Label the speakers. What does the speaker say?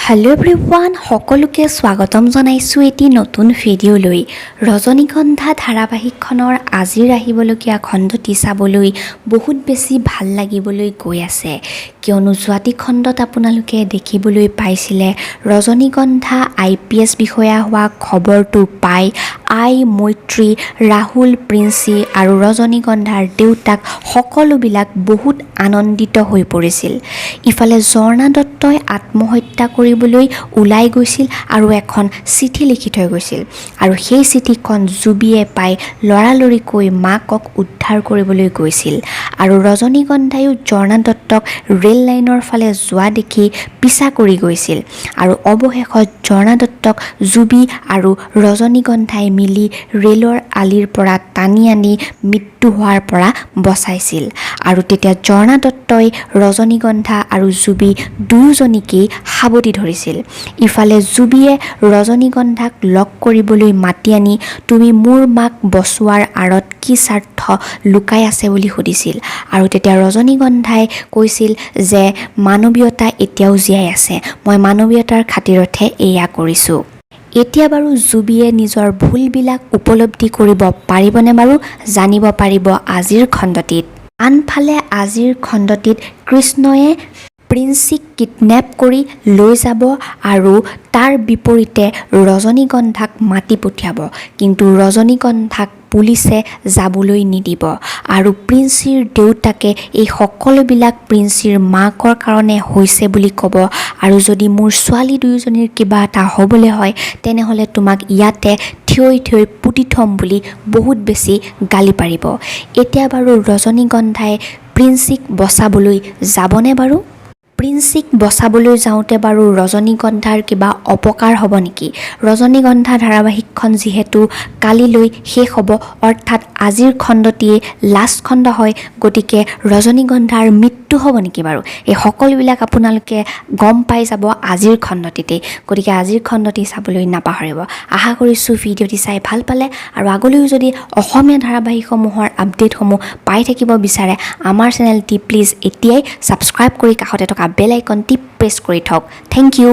Speaker 1: Hello' everyone, সকলোকে স্বাগতম জনাইছোঁ এটি নতুন ভিডিঅ'লৈ। ৰজনীগন্ধা ধাৰাবাহিকখনৰ আজিৰ আহিবলগীয়া খণ্ডটি চাবলৈ বহুত বেছি ভাল লাগিবলৈ গৈ আছে, কিয়নো যোৱাটি খণ্ডত আপোনালোকে দেখিবলৈ পাইছিলে ৰজনীগন্ধা IPS বিষয়া হোৱা খবৰটো পাই মৈত্ৰী, ৰাহুল, প্ৰিন্সি আৰু ৰজনীগন্ধাৰ দেউতাক সকলোবিলাক বহুত আনন্দিত হৈ পৰিছিল। ইফালে ঝৰ্ণা দত্তই আত্মহত্যা কৰিবলৈ ওলাই গৈছিল আৰু এখন চিঠি লিখি থৈ গৈছিল, আৰু সেই চিঠিখন জুবিয়ে পাই লৰালৰিকৈ মাকক উদ্ধাৰ কৰিবলৈ গৈছিল, আৰু ৰজনীগন্ধায়ো ঝৰ্ণা দত্তক ৰেল লাইনৰ ফালে যোৱা দেখি পিছা কৰি গৈছিল, আৰু অৱশেষত ঝৰ্ণা দত্তক জুবি আৰু ৰজনীগন্ধাই মিলি ৰেলৰ আলিৰ পৰা টানি আনি মৃত্যু হোৱাৰ পৰা বচাইছিল। আৰু তেতিয়া ঝৰ্ণা দত্তই ৰজনীগন্ধা আৰু জুবি দুয়োজনীকেই সাৱটি ধৰিছিল। ইফালে জুবিয়ে ৰজনীগন্ধাক লগ কৰিবলৈ মাতি আনি তুমি মোৰ মাক বচোৱাৰ আঁৰত কি স্বাৰ্থ লুকাই আছে বুলি সুধিছিল, আৰু তেতিয়া ৰজনীগন্ধাই কৈছিল যে মানৱীয়তা এতিয়াও জীয়াই আছে, মই মানৱীয়তাৰ খাতিৰতহে এয়া কৰিছোঁ। এতিয়া বাৰু জুবিয়ে নিজৰ ভুলবিলাক উপলব্ধি কৰিব পাৰিবনে বাৰু, জানিব পাৰিব আজিৰ খণ্ডটিত। আনফালে আজিৰ খণ্ডটিত কৃষ্ণয়ে প্ৰিন্সিক কিডনেপ কৰি লৈ যাব আৰু তাৰ বিপৰীতে ৰজনীগন্ধাক মাতি পঠিয়াব, কিন্তু ৰজনীগন্ধাক পুলিচে যাবলৈ নিদিব, আৰু প্ৰিন্সিৰ দেউতাকে এই সকলোবিলাক প্ৰিন্সিৰ মাকৰ কাৰণে হৈছে বুলি ক'ব, আৰু যদি মোৰ ছোৱালী দুয়োজনীৰ কিবা এটা হ'বলৈ হয় তেনেহ'লে তোমাক ইয়াতে থিয়ই পুতি থ'ম বুলি বহুত বেছি গালি পাৰিব। এতিয়া বাৰু ৰজনীগন্ধাই প্ৰিন্সিক বচাবলৈ যাবনে বাৰু? প্ৰিন্সিক বচাবলৈ যাওঁতে বাৰু ৰজনীগন্ধাৰ কিবা অপকাৰ হ'ব নেকি? ৰজনীগন্ধা ধাৰাবাহিকখন যিহেতু কালিলৈ শেষ হ'ব, অৰ্থাৎ আজিৰ খণ্ডটিয়ে লাষ্ট খণ্ড হয়, গতিকে ৰজনীগন্ধাৰ মৃত্যু হ'ব নেকি বাৰু? এই সকলোবিলাক আপোনালোকে গম পাই যাব আজিৰ খণ্ডটিতেই, গতিকে আজিৰ খণ্ডটি চাবলৈ নাপাহৰিব। আশা কৰিছোঁ ভিডিঅ'টি চাই ভাল পালে, আৰু আগলৈও যদি অসমীয়া ধাৰাবাহিকসমূহৰ আপডেটসমূহ পাই থাকিব বিচাৰে আমাৰ চেনেলটি প্লিজ এতিয়াই ছাবস্ক্ৰাইব কৰি কাষতে থকা বেল আইকনটি প্ৰেছ কৰি থওক। Thank U.